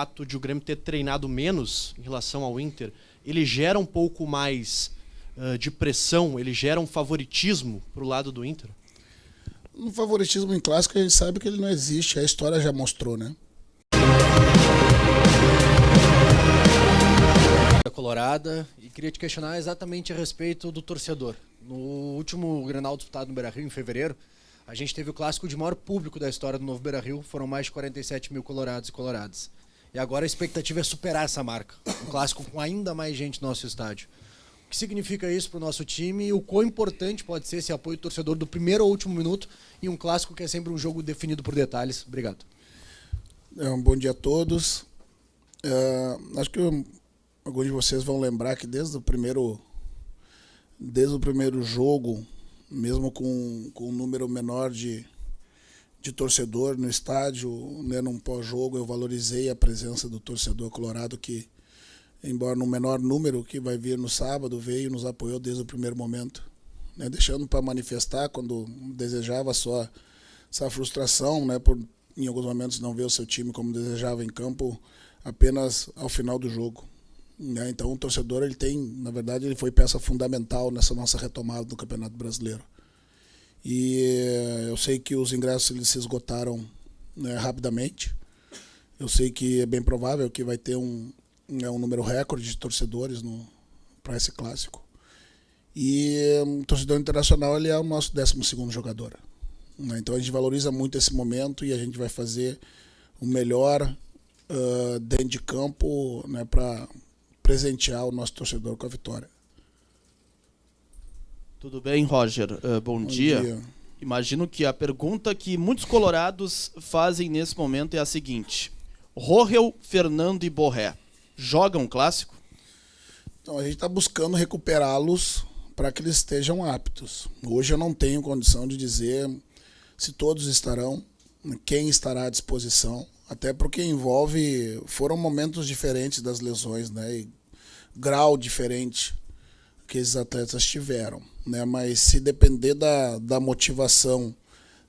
fato de o Grêmio ter treinado menos em relação ao Inter, ele gera um pouco mais de pressão, ele gera um favoritismo para o lado do Inter? No favoritismo em clássico a gente sabe que ele não existe, a história já mostrou, né? Colorada, e queria te questionar exatamente a respeito do torcedor. No último Grenal disputado no Beira-Rio, em fevereiro, a gente teve o clássico de maior público da história do Novo Beira-Rio, foram mais de 47 mil colorados e coloradas. E agora a expectativa é superar essa marca, um clássico com ainda mais gente no nosso estádio. O que significa isso para o nosso time e o quão importante pode ser esse apoio do torcedor do primeiro ao último minuto em um clássico que é sempre um jogo definido por detalhes? Obrigado. Um bom dia a todos. Acho que alguns de vocês vão lembrar que desde o primeiro jogo, mesmo com um número menor de torcedor no estádio, né, num pós-jogo, eu valorizei a presença do torcedor colorado que, embora no menor número que vai vir no sábado, veio e nos apoiou desde o primeiro momento, né, deixando para manifestar quando desejava essa frustração, né, por em alguns momentos não ver o seu time como desejava em campo, apenas ao final do jogo. Então o torcedor, na verdade, ele foi peça fundamental nessa nossa retomada do Campeonato Brasileiro. E eu sei que os ingressos eles se esgotaram, né, rapidamente. Eu sei que é bem provável que vai ter um número recorde de torcedores para esse clássico. E o torcedor internacional ele é o nosso 12º jogador. Então a gente valoriza muito esse momento e a gente vai fazer o melhor dentro de campo, né, para presentear o nosso torcedor com a vitória. Tudo bem, Roger? Bom dia. Imagino que a pergunta que muitos colorados fazem nesse momento é a seguinte: Rohel, Fernando e Borré jogam clássico? Então a gente está buscando recuperá-los para que eles estejam aptos. Hoje eu não tenho condição de dizer se todos estarão, quem estará à disposição, até porque foram momentos diferentes das lesões, né, e grau diferente que esses atletas tiveram, né, mas se depender da motivação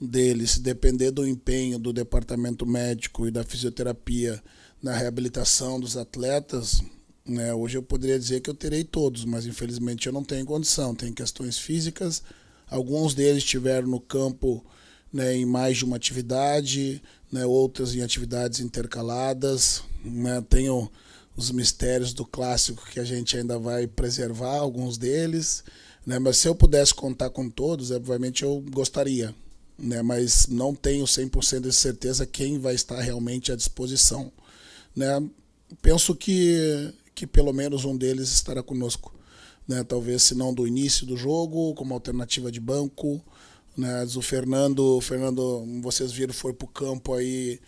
deles, se depender do empenho do departamento médico e da fisioterapia na reabilitação dos atletas, né, hoje eu poderia dizer que eu terei todos, mas infelizmente eu não tenho condição, tem questões físicas, alguns deles estiveram no campo, né, em mais de uma atividade, né, outras em atividades intercaladas, né, tenho os mistérios do clássico que a gente ainda vai preservar, alguns deles, né, mas se eu pudesse contar com todos, obviamente eu gostaria, né, mas não tenho 100% de certeza quem vai estar realmente à disposição, né. Penso que pelo menos um deles estará conosco, né, talvez se não do início do jogo, como alternativa de banco, né. O Fernando, vocês viram, foi para o campo aí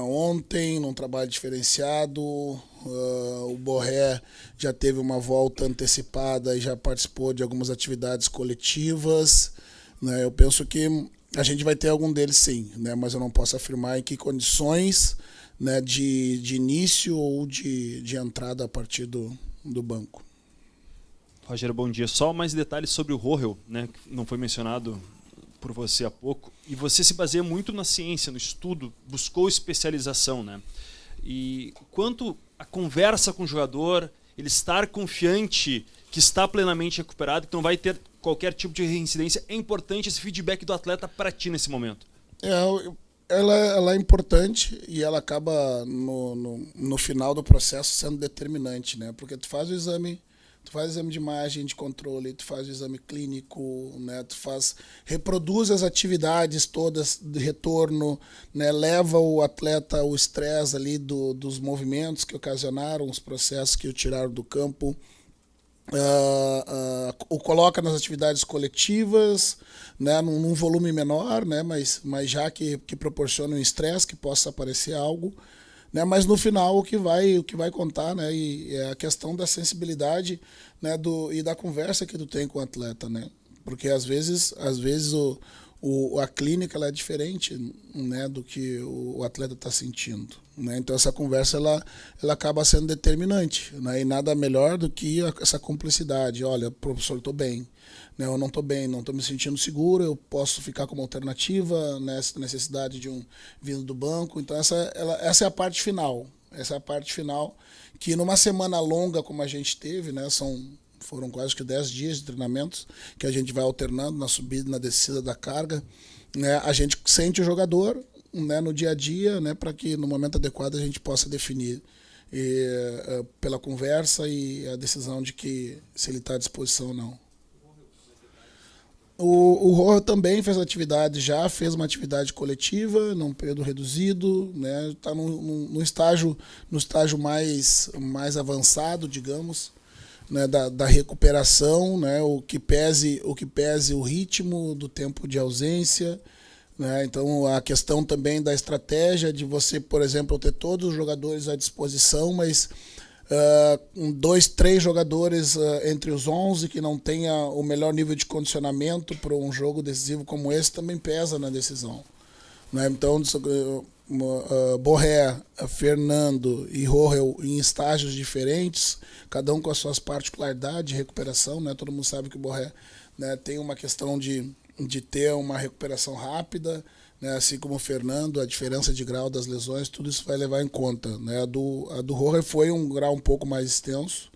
ontem, num trabalho diferenciado. O Borré já teve uma volta antecipada e já participou de algumas atividades coletivas, né. Eu penso que a gente vai ter algum deles sim, né, mas eu não posso afirmar em que condições, né, de início ou de entrada a partir do banco. Roger, bom dia. Só mais detalhes sobre o Rohel, né, que não foi mencionado por você há pouco. E você se baseia muito na ciência, no estudo, buscou especialização, né? E quanto a conversa com o jogador, ele estar confiante que está plenamente recuperado, que não vai ter qualquer tipo de reincidência, é importante esse feedback do atleta para ti nesse momento? Ela é importante e ela acaba no final do processo sendo determinante, né? Porque tu faz o exame de imagem, de controle, tu faz o exame clínico, né? Reproduz as atividades todas de retorno, né? Leva o atleta ao estresse ali dos movimentos que ocasionaram os processos que o tiraram do campo, o coloca nas atividades coletivas, né? Num volume menor, né? mas já que proporciona um estresse, que possa aparecer algo, né, mas no final o que vai contar, né, e é a questão da sensibilidade, né, e da conversa que tu tem com o atleta, né, porque às vezes a clínica ela é diferente, né, do que o atleta está sentindo, né, então essa conversa ela acaba sendo determinante, né, e nada melhor do que essa cumplicidade. Olha, professor, estou bem, né, eu não estou bem, não estou me sentindo seguro, eu posso ficar como alternativa nessa necessidade de vindo do banco. Então essa é a parte final, Essa é a parte final, que numa semana longa como a gente teve, né, foram quase que 10 dias de treinamentos, que a gente vai alternando na subida e na descida da carga, né, a gente sente o jogador, né, no dia a dia, né, para que no momento adequado a gente possa definir pela conversa e a decisão de que se ele está à disposição ou não. O Rojo também fez fez uma atividade coletiva, num período reduzido, né? Está no estágio mais avançado, digamos, né? da recuperação, né? o que pese o ritmo do tempo de ausência, né? Então a questão também da estratégia de você, por exemplo, ter todos os jogadores à disposição, mas 2, 3 jogadores entre os 11 que não tenha o melhor nível de condicionamento para um jogo decisivo como esse também pesa na decisão, né? Então Borré, Fernando e Rojo em estágios diferentes, cada um com as suas particularidades de recuperação, né? Todo mundo sabe que o Borré, né, tem uma questão de ter uma recuperação rápida, né, assim como o Fernando, a diferença de grau das lesões, tudo isso vai levar em conta, né? A do Rojo foi um grau um pouco mais extenso,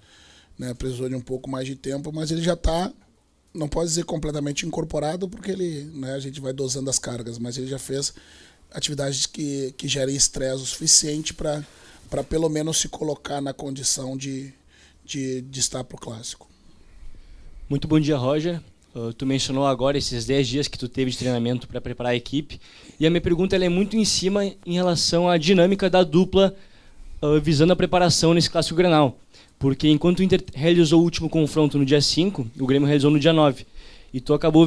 né, precisou de um pouco mais de tempo, mas ele já está, não pode dizer completamente incorporado, porque ele, né, a gente vai dosando as cargas, mas ele já fez atividades que gerem estresse o suficiente para pelo menos se colocar na condição de estar para o Clássico. Muito bom dia, Roger. Tu mencionou agora esses 10 dias que tu teve de treinamento para preparar a equipe, e a minha pergunta ela é muito em cima em relação à dinâmica da dupla visando a preparação nesse Clássico Grenal, porque enquanto o Inter realizou o último confronto no dia 5, o Grêmio realizou no dia 9, e tu acabou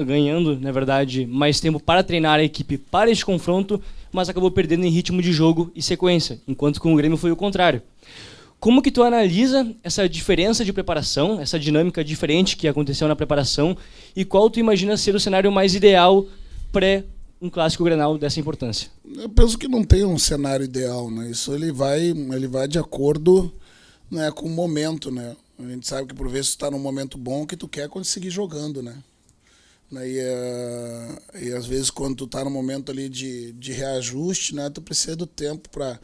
ganhando, na verdade, mais tempo para treinar a equipe para este confronto, mas acabou perdendo em ritmo de jogo e sequência, enquanto com o Grêmio foi o contrário. Como que tu analisa essa diferença de preparação, essa dinâmica diferente que aconteceu na preparação, e qual tu imagina ser o cenário mais ideal pré um Clássico Grenal dessa importância? Eu penso que não tem um cenário ideal, né? Isso ele vai de acordo, né, com o momento, né? A gente sabe que por vezes tu está num momento bom que tu quer conseguir jogando, né? E às vezes quando tu está num momento ali de reajuste, né, tu precisa do tempo para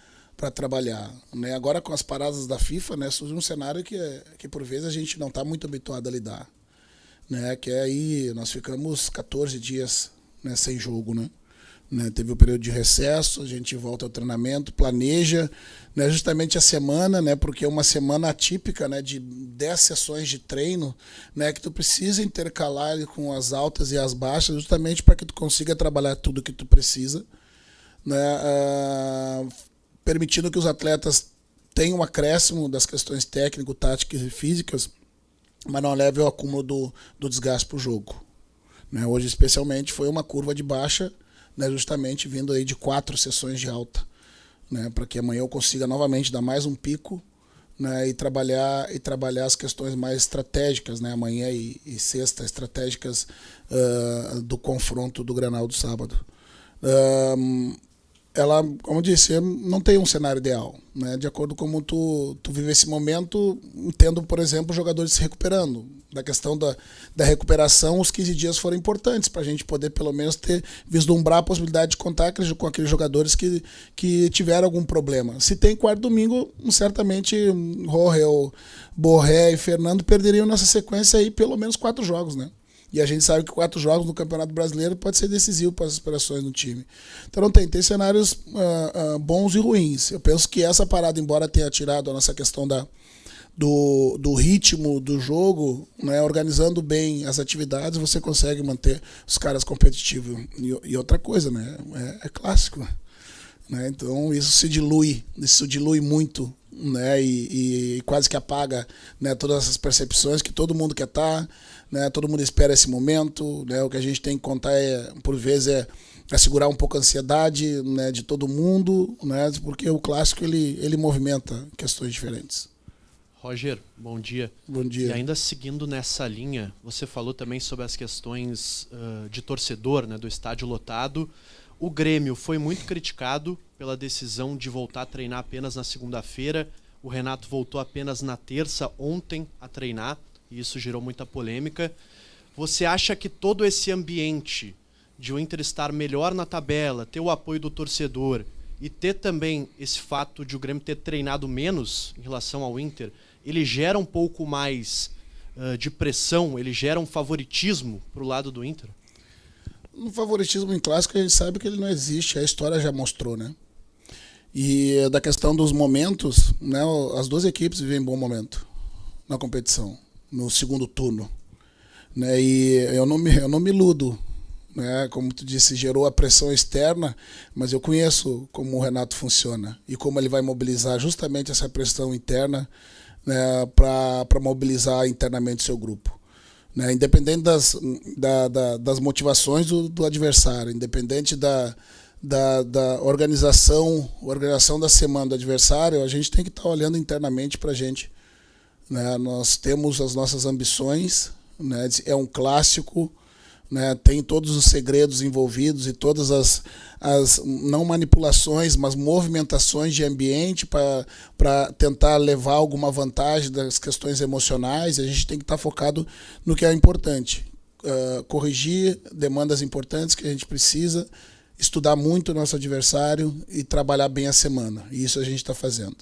trabalhar, né? Agora com as paradas da FIFA, né, surge um cenário que por vezes a gente não está muito habituado a lidar, né? Que é aí nós ficamos 14 dias, né, sem jogo, né? Teve o período de recesso, a gente volta ao treinamento, planeja, né, justamente a semana, né, porque é uma semana atípica, né, de 10 sessões de treino, né, que tu precisa intercalar com as altas e as baixas, justamente para que tu consiga trabalhar tudo que tu precisa, né, permitindo que os atletas tenham um acréscimo das questões técnicas, táticas e físicas, mas não leve ao acúmulo do desgaste para o jogo, né? Hoje, especialmente, foi uma curva de baixa, né, justamente vindo aí de 4 sessões de alta, né, para que amanhã eu consiga novamente dar mais um pico, né, e trabalhar as questões mais estratégicas, né, amanhã e sexta, estratégicas do confronto do Grenal do sábado. Ela, como eu disse, não tem um cenário ideal, né? De acordo com como tu vive esse momento, entendo, por exemplo, os jogadores se recuperando. Da questão da recuperação, os 15 dias foram importantes para a gente poder, pelo menos, vislumbrar a possibilidade de contar com aqueles jogadores que tiveram algum problema. Se tem quarto domingo, certamente Rojo, Borré e Fernando perderiam nessa sequência aí pelo menos 4 jogos, né? E a gente sabe que 4 jogos no Campeonato Brasileiro pode ser decisivo para as aspirações do time. Então tem cenários bons e ruins. Eu penso que essa parada, embora tenha tirado a nossa questão do ritmo do jogo, né, organizando bem as atividades, você consegue manter os caras competitivos. E outra coisa, né, é clássico, né? Então isso se dilui muito, né, e quase que apaga, né, todas essas percepções que todo mundo quer estar, né, todo mundo espera esse momento, né, o que a gente tem que contar por vezes é segurar um pouco a ansiedade, né, de todo mundo, né, porque o clássico ele movimenta questões diferentes. Roger, bom dia. Bom dia. E ainda seguindo nessa linha, você falou também sobre as questões de torcedor, né, do estádio lotado. O Grêmio foi muito criticado pela decisão de voltar a treinar apenas na segunda-feira. O Renato voltou apenas na terça, ontem, a treinar, e isso gerou muita polêmica. Você acha que todo esse ambiente de o Inter estar melhor na tabela, ter o apoio do torcedor e ter também esse fato de o Grêmio ter treinado menos em relação ao Inter, ele gera um pouco mais de pressão, ele gera um favoritismo para o lado do Inter? No favoritismo em clássico a gente sabe que ele não existe, a história já mostrou, né? E da questão dos momentos, né, as duas equipes vivem bom momento na competição, no segundo turno, né? E eu não me iludo, né? Como tu disse, gerou a pressão externa, mas eu conheço como o Renato funciona e como ele vai mobilizar justamente essa pressão interna, né, para mobilizar internamente o seu grupo. Né, independente das motivações do adversário, independente da organização da semana do adversário, a gente tem que estar olhando internamente para a gente. Né, nós temos as nossas ambições, né, é um clássico, né, tem todos os segredos envolvidos e todas as não manipulações, mas movimentações de ambiente para tentar levar alguma vantagem das questões emocionais. A gente tem que estar focado no que é importante. Corrigir demandas importantes que a gente precisa, estudar muito o nosso adversário e trabalhar bem a semana. E isso a gente está fazendo.